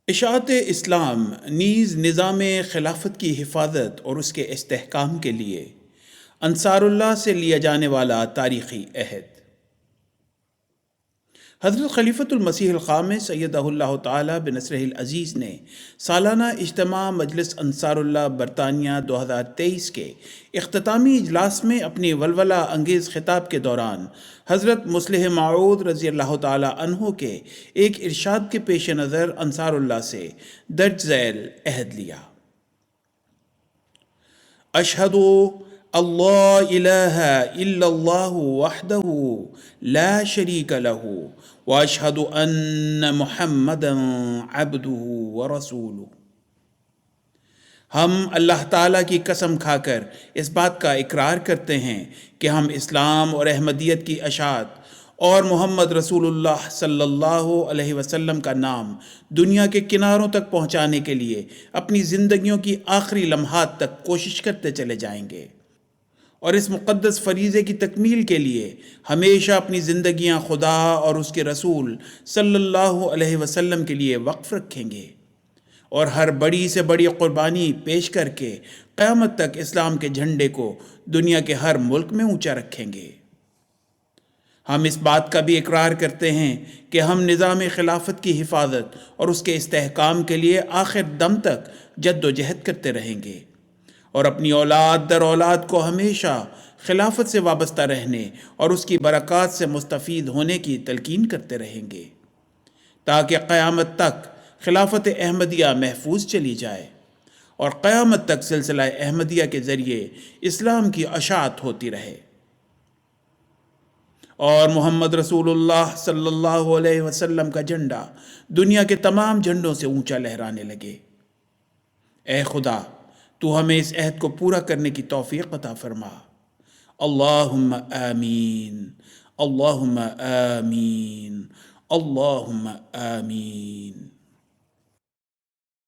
اشاعت اسلام نیز نظام خلافت کی حفاظت اور اس کے استحکام کے لیے انصار اللہ سے لیا جانے والا تاریخی عہد۔ حضرت خلیفۃ المسیح الخامس سیدہ اللہ تعالیٰ بنصرہ العزیز نے سالانہ اجتماع مجلس انصار اللہ برطانیہ 2023 کے اختتامی اجلاس میں اپنی ولولہ انگیز خطاب کے دوران حضرت مصلح موعود رضی اللہ تعالیٰ عنہ کے ایک ارشاد کے پیش نظر انصار اللہ سے درج ذیل عہد لیا۔ اشہد اللہ الہ الا اللہ وحدہ لا شریک لہ واشہد ان محمدا عبدہ ورسولہ۔ ہم اللہ تعالیٰ کی قسم کھا کر اس بات کا اقرار کرتے ہیں کہ ہم اسلام اور احمدیت کی اشاعت اور محمد رسول اللہ صلی اللہ علیہ وسلم کا نام دنیا کے کناروں تک پہنچانے کے لیے اپنی زندگیوں کی آخری لمحات تک کوشش کرتے چلے جائیں گے، اور اس مقدس فریضے کی تکمیل کے لیے ہمیشہ اپنی زندگیاں خدا اور اس کے رسول صلی اللہ علیہ وسلم کے لیے وقف رکھیں گے، اور ہر بڑی سے بڑی قربانی پیش کر کے قیامت تک اسلام کے جھنڈے کو دنیا کے ہر ملک میں اونچا رکھیں گے۔ ہم اس بات کا بھی اقرار کرتے ہیں کہ ہم نظام خلافت کی حفاظت اور اس کے استحکام کے لیے آخر دم تک جد و جہد کرتے رہیں گے، اور اپنی اولاد در اولاد کو ہمیشہ خلافت سے وابستہ رہنے اور اس کی برکات سے مستفید ہونے کی تلقین کرتے رہیں گے، تاکہ قیامت تک خلافت احمدیہ محفوظ چلی جائے اور قیامت تک سلسلہ احمدیہ کے ذریعے اسلام کی اشاعت ہوتی رہے اور محمد رسول اللہ صلی اللہ علیہ وسلم کا جھنڈا دنیا کے تمام جھنڈوں سے اونچا لہرانے لگے۔ اے خدا، تو ہمیں اس عہد کو پورا کرنے کی توفیق عطا فرما۔ اللہم آمین، اللہم آمین، اللہم آمین۔